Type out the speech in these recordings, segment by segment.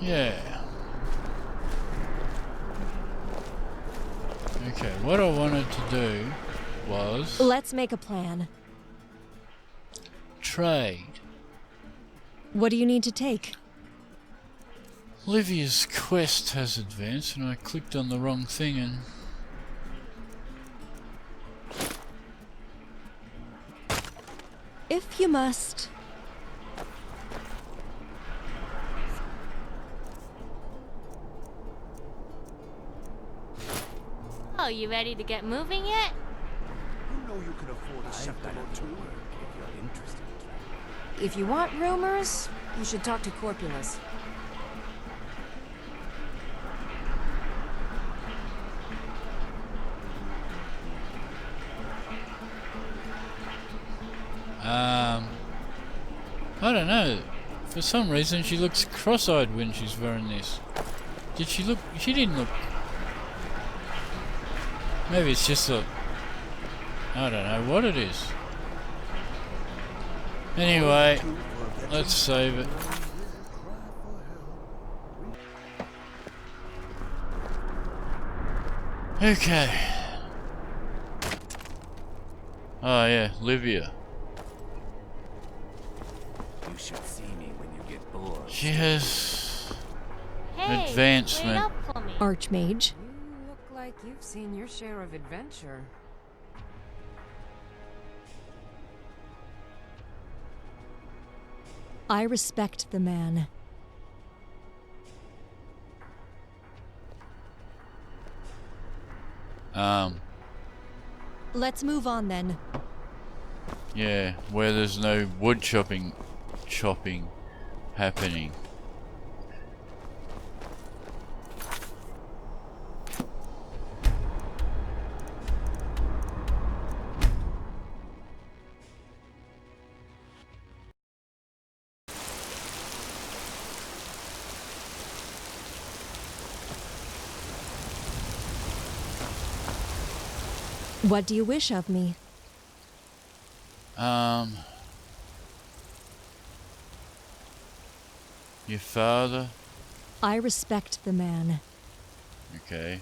Yeah. Okay, what I wanted to do was... Let's make a plan. trade. What do you need to take? Livia's quest has advanced and I clicked on the wrong thing and... If you must. Oh, you ready to get moving yet? You know you can afford a septum or two if you're interested. If you want rumors, you should talk to Corpulus. I don't know. For some reason she looks cross-eyed when she's wearing this. Did she look... she didn't look... maybe it's just a... I don't know what it is. Anyway, let's save it. Okay. Oh yeah, Livia. You should see me when you get bored. She has Hey, advancement. wait up for me. Archmage. You look like you've seen your share of adventure. I respect the man. Let's move on then. Yeah, where there's no wood chopping happening. What do you wish of me? Your father? I respect the man. Okay.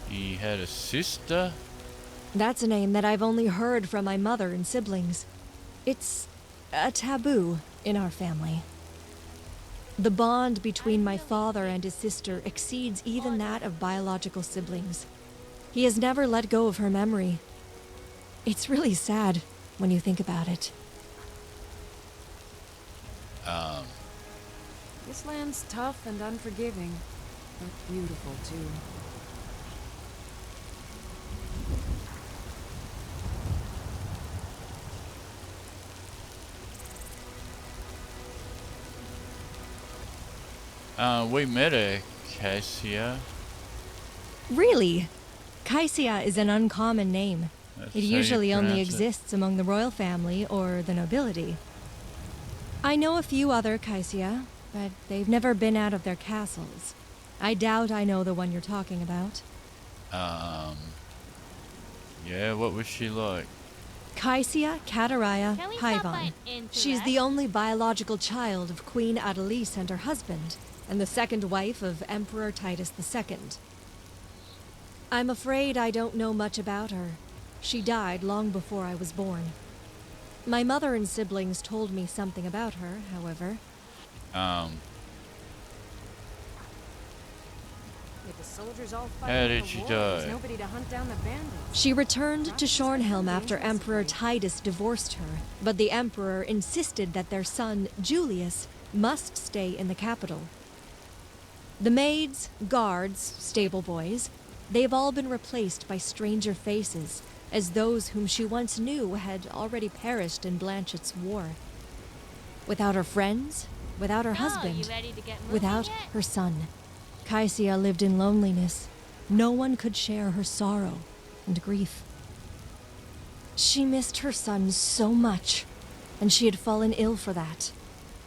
He had a sister? That's a name that I've only heard from my mother and siblings. It's a taboo in our family. The bond between my father and his sister exceeds even that of biological siblings. He has never let go of her memory. It's really sad when you think about it. This land's tough and unforgiving, but beautiful too. We met a Cassia. Really? Kaisia is an uncommon name. That's It how you usually only pronounce it. exists among the royal family or the nobility. I know a few other Kaisia, but they've never been out of their castles. I doubt I know the one you're talking about. Yeah, what was she like? Kaisia Kataraya Can we stop by Paivon. an inn to She's rest? the only biological child of Queen Adelise and her husband, and the second wife of Emperor Titus II. I'm afraid I don't know much about her. She died long before I was born. My mother and siblings told me something about her, however. With the soldiers all How fighting did the she war, die? there's nobody to hunt down the bandits. She returned to Shornhelm after Emperor Titus divorced her, but the Emperor insisted that their son, Julius, must stay in the capital. The maids, guards, stable boys, they've all been replaced by stranger faces, as those whom she once knew had already perished in Blanchett's war. Without her friends, without her Oh, husband, you ready to get moving without yet? her son. Kaisia lived in loneliness. No one could share her sorrow and grief. She missed her son so much, and she had fallen ill for that.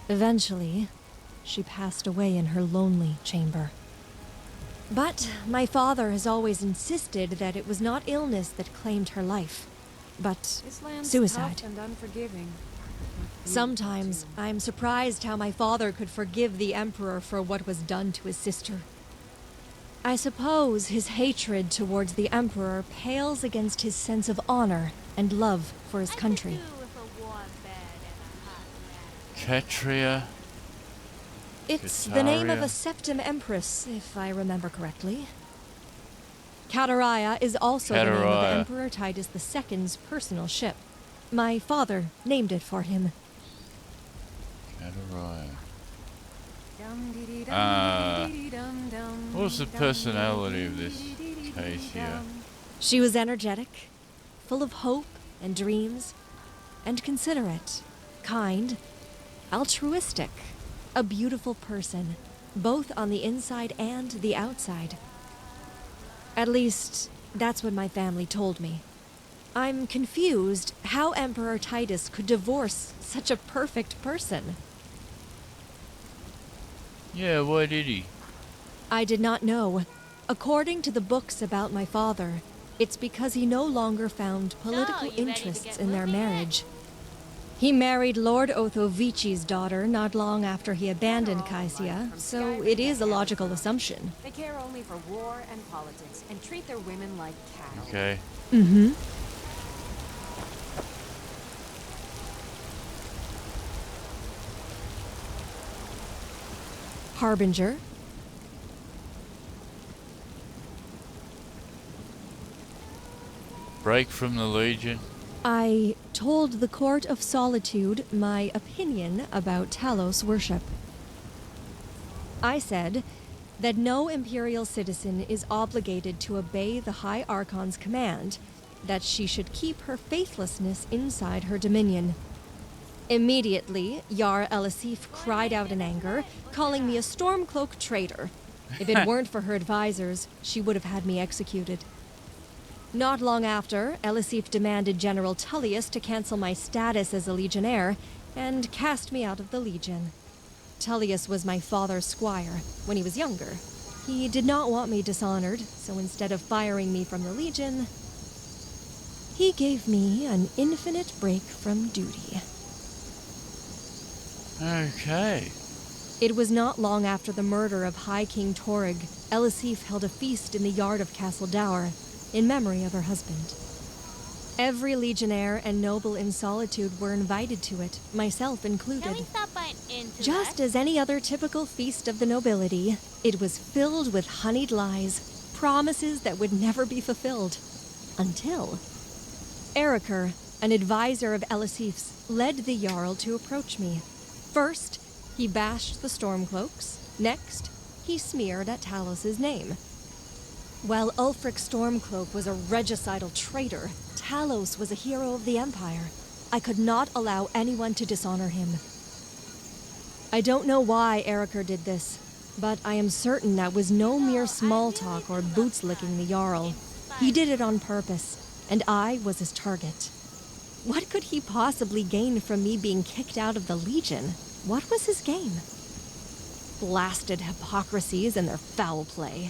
Eventually, she passed away in her lonely chamber. But my father has always insisted that it was not illness that claimed her life. but This land's suicide. tough and unforgiving. But Sometimes beautiful, too. I'm surprised how my father could forgive the Emperor for what was done to his sister. I suppose his hatred towards the Emperor pales against his sense of honor and love for his country. I could do with a warm bed and a hot mat. Katria. It's the name of Kataria. a septim empress, if I remember correctly. Kataraya is also the name of Kataraya. Emperor Titus II's personal ship. My father named it for him. Kataria. Dum-dee-dee-dum, What's the personality of this case here? She was energetic, full of hope and dreams, and considerate, kind, altruistic, a beautiful person, both on the inside and the outside. At least, that's what my family told me. I'm confused how Emperor Titus could divorce such a perfect person. Yeah, why did he? I did not know. According to the books about my father, it's because he no longer found political you ready to interests get in their moving yet? marriage. He married Lord Othovici's daughter not long after he abandoned Caisia, so it is a logical assumption. They care only for war and politics and treat their women like cattle. Okay. Mm-hmm. Harbinger. Break from the Legion. I told the Court of Solitude my opinion about Talos worship. I said that no Imperial citizen is obligated to obey the High Archon's command, that she should keep her faithlessness inside her dominion. Immediately, Yar Elisif cried out in anger, calling me a Stormcloak traitor. If it weren't for her advisors, she would have had me executed. Not long after, Elisif demanded General Tullius to cancel my status as a legionnaire and cast me out of the Legion. Tullius was my father's squire when he was younger. He did not want me dishonored, so instead of firing me from the Legion, he gave me an infinite break from duty. Okay. It was not long after the murder of High King Torrig, Elisif held a feast in the yard of Castle Dower, in memory of her husband. Every legionnaire and noble in Solitude were invited to it, myself Can we included. stop by an Just as any other typical feast of the nobility, it was filled with honeyed lies, promises that would never be fulfilled. Until Erikr, an advisor of Elisif's, led the Jarl to approach me. First, he bashed the Stormcloaks. Next, he smeared at Talos' name. While Ulfric Stormcloak was a regicidal traitor, Talos was a hero of the Empire. I could not allow anyone to dishonor him. I don't know why Erikr did this, but I am certain that was no mere small talk or boots licking the Jarl. He did it on purpose, and I was his target. What could he possibly gain from me being kicked out of the Legion? What was his game? Blasted hypocrisies and their foul play.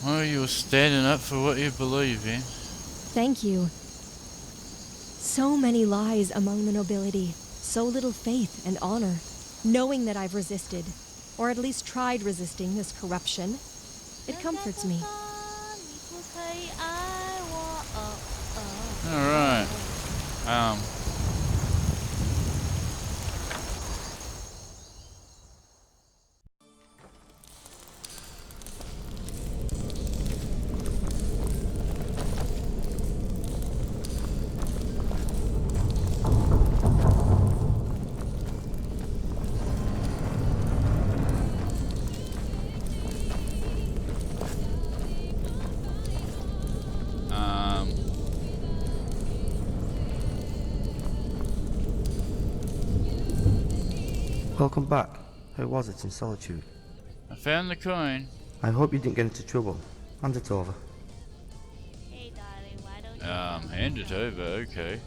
Well, you were standing up for what you believe in. Thank you. So many lies among the nobility, so little faith and honor. Knowing that I've resisted, or at least tried resisting this corruption, it comforts me. Alright. Welcome back. How was it in Solitude? I found the coin. I hope you didn't get into trouble. Hand it over. Hey, darling, why don't you Hand it over, okay.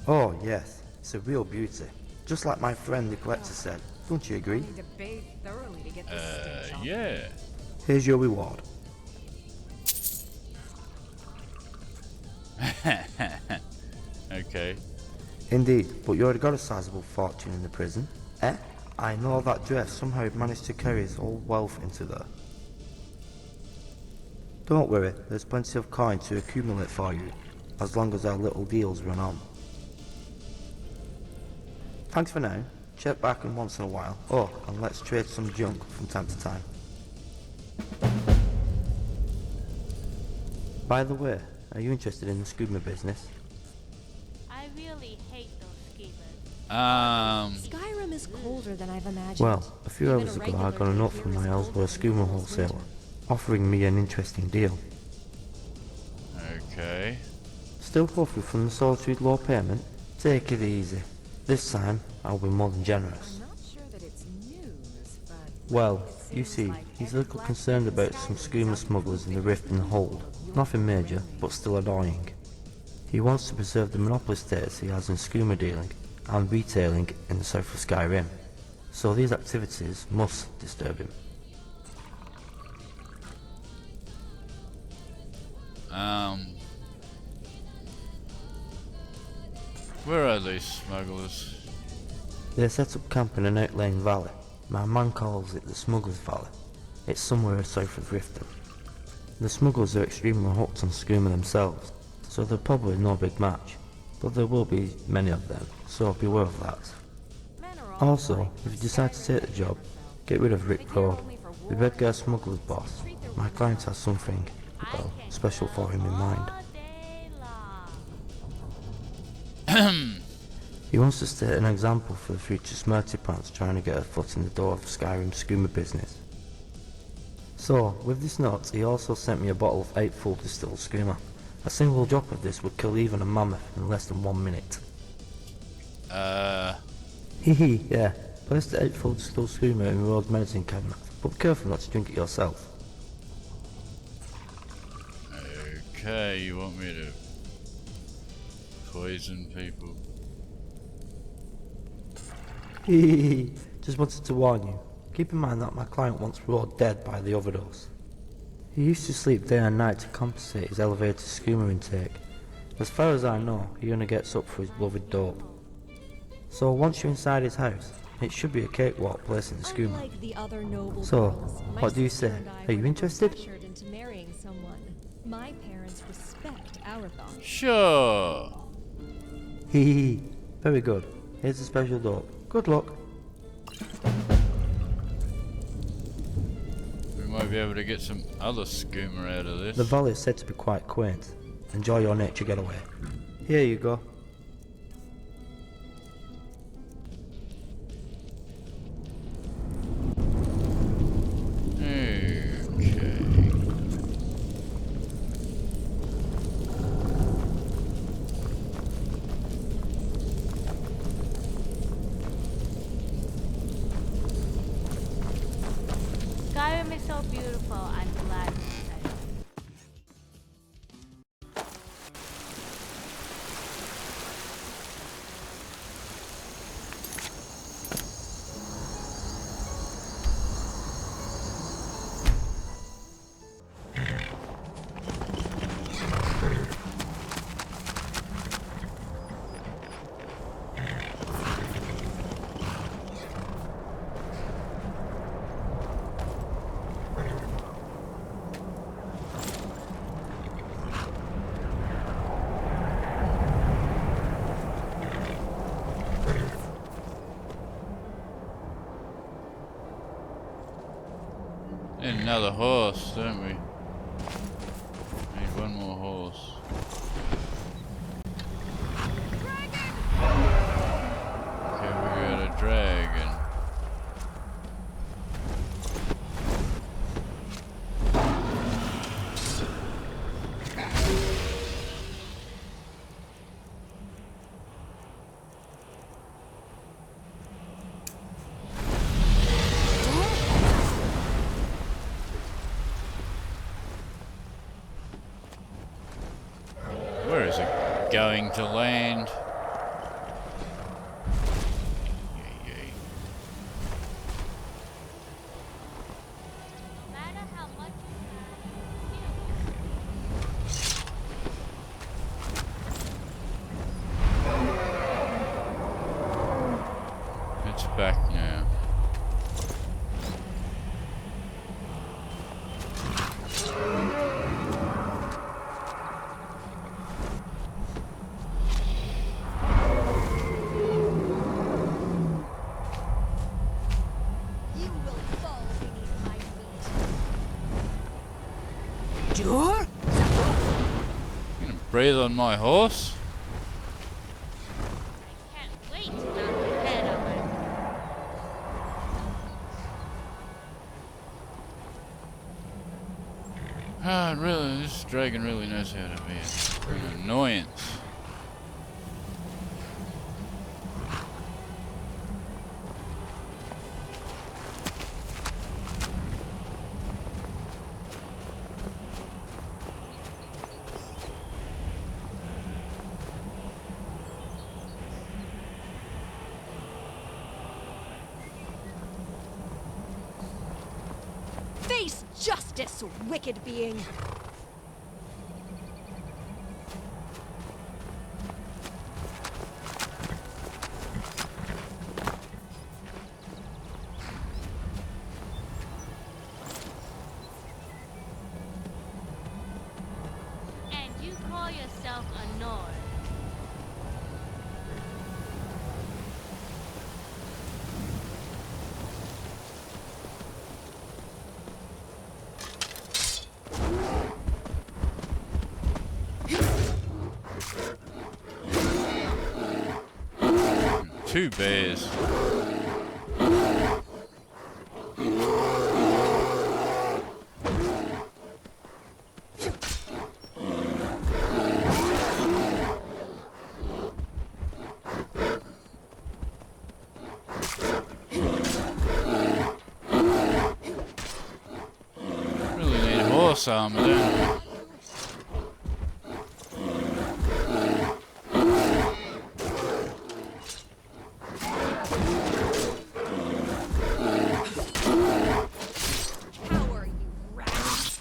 Oh yes, it's a real beauty. Just like my friend the collector said. Don't you agree? Need to bathe thoroughly to get this stench off. Yeah. Here's your reward. Okay. Indeed, but you already got a sizable fortune in the prison. Eh? I know that dress somehow managed to carry his whole wealth into there. Don't worry, there's plenty of coin to accumulate for you, as long as our little deals run on. Thanks for now. Check back in once in a while. Oh, and let's trade some junk from time to time. By the way, are you interested in the Skooma business? I really hate those schemers. Skyrim is colder than I've imagined. Well, a few Even hours a ago I regular got a day note here from is my colder Ellsworth than Skooma Will's wholesaler, winter. offering me an interesting deal. okay. Still hopeful from the Solitude low payment? Take it easy. This time, I'll be more than generous. I'm not sure that it's news, but Well, you see, he's a little concerned about some Skooma smugglers in the rift and the hold. Nothing major, but still annoying. He wants to preserve the monopoly status he has in Skooma dealing and retailing in the south of Skyrim. So these activities must disturb him. Where are these smugglers? They set up camp in an outlying valley. My man calls it the Smuggler's Valley. It's somewhere south of Riften. The smugglers are extremely hooked on Skooma themselves, so they're probably no big match, but there will be many of them, so beware of that. men are all Also, alike. if you decide to take the job, get rid of Rick Road, the Bedgar smuggler's boss. My client has something, well, special for him in mind. All day long. He wants to set an example for the future smarty pants trying to get a foot in the door of Skyrim Skooma business. So, with this note, he also sent me a bottle of 8 full distilled Skooma. A single drop of this would kill even a mammoth in less than 1 minute. Hee, yeah. Place the 8 full distilled Skooma in Rhodes medicine cabinet, but be careful not to drink it yourself. Okay, you want me to poison people? Hee, just wanted to warn you. Keep in mind that my client once rode dead by the overdose. He used to sleep day and night to compensate his elevated Skooma intake. As far as I know, he only gets up for his beloved dope. So once you're inside his house, it should be a cakewalk placing the Skooma. Unlike the other noble So, girls, my what do you sister say? and I Are you were never interested? pressured into marrying someone. My parents respect our thoughts. Sure. Hee, very good. Here's a special dope. Good luck. We might be able to get some other Skooma out of this. The valley is said to be quite quaint. Enjoy your nature getaway. Here you go. Okay. Skyrim is so beautiful. I'm glad you said it. Need another horse, don't we? Need one more horse. Okay, we got a dragon. Where is it going to land? sure? You gonna breathe on my horse? Can't wait to knock your head off. Ah, really, this dragon really knows how to be an annoyance. Face justice, wicked being! And you call yourself a Nord. Two bears. Really need horse armor, don't I? Cower, you rat!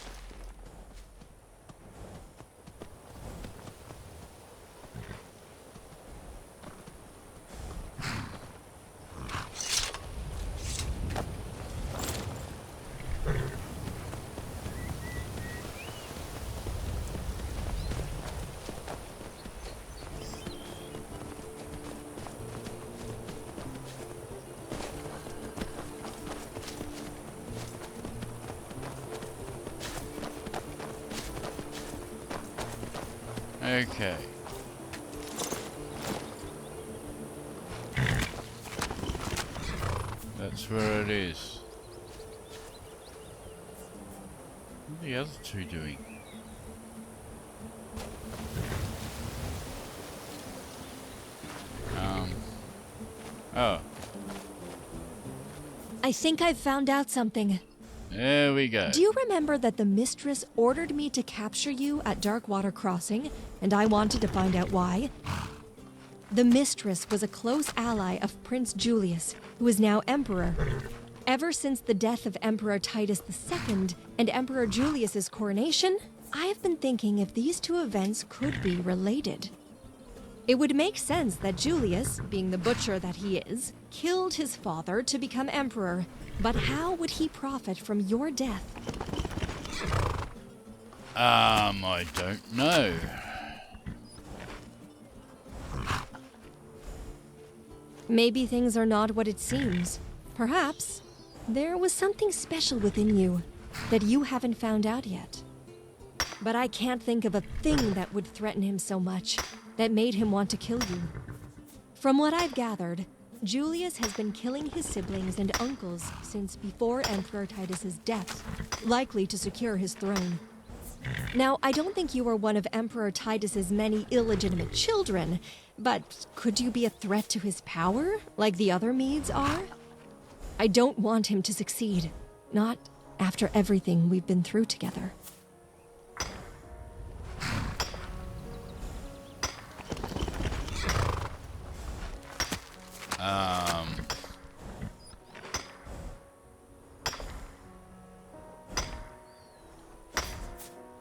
Okay. That's where it is. What are the other two doing? Oh, I think I've found out something. there we go. Do you remember that the mistress ordered me to capture you at Darkwater Crossing, and I wanted to find out why? The mistress was a close ally of Prince Julius, who is now Emperor. Ever since the death of Emperor Titus II and Emperor Julius's coronation, I have been thinking if these two events could be related. It would make sense that Julius, being the butcher that he is, killed his father to become emperor. But how would he profit from your death? I don't know. Maybe things are not what it seems. Perhaps there was something special within you that you haven't found out yet. But I can't think of a thing that would threaten him so much, that made him want to kill you. From what I've gathered, Julius has been killing his siblings and uncles since before Emperor Titus's death, likely to secure his throne. Now, I don't think you are one of Emperor Titus's many illegitimate children, but could you be a threat to his power, like the other Medes are? I don't want him to succeed, not after everything we've been through together.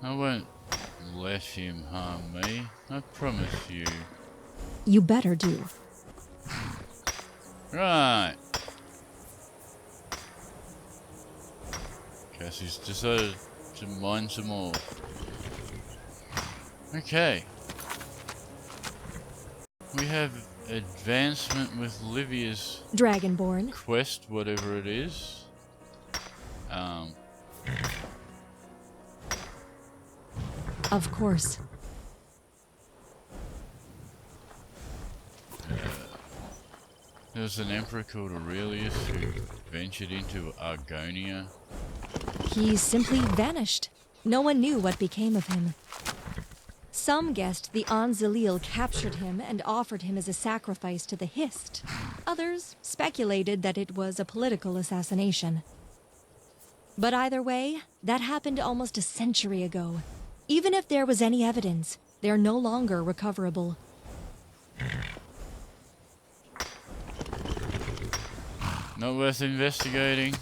I won't let him harm me. I promise you. You better do. Right. Guess he's decided to mine some more. Okay. We have advancement with Livia's Dragonborn. quest, whatever it is. Of course. There was an emperor called Aurelius who ventured into Argonia. He simply vanished. No one knew what became of him. Some guessed the Anzalil captured him and offered him as a sacrifice to the Hist. Others speculated that it was a political assassination. But either way, that happened almost a century ago. Even if there was any evidence, they're no longer recoverable. Not worth investigating.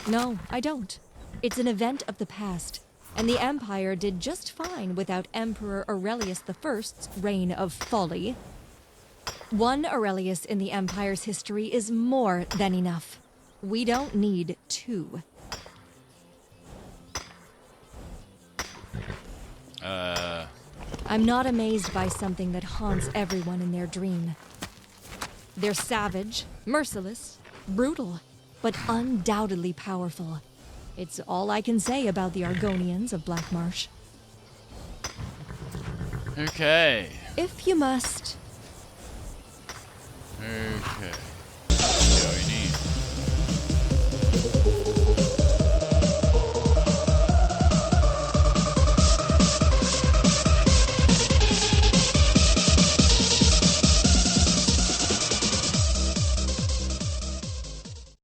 No, I don't. It's an event of the past, and the Empire did just fine without Emperor Aurelius I's reign of folly. One Aurelius in the Empire's history is more than enough. We don't need two. I'm not amazed by something that haunts everyone in their dream. They're savage, merciless, brutal, but undoubtedly powerful. It's all I can say about the Argonians of Black Marsh. Okay. If you must. Okay.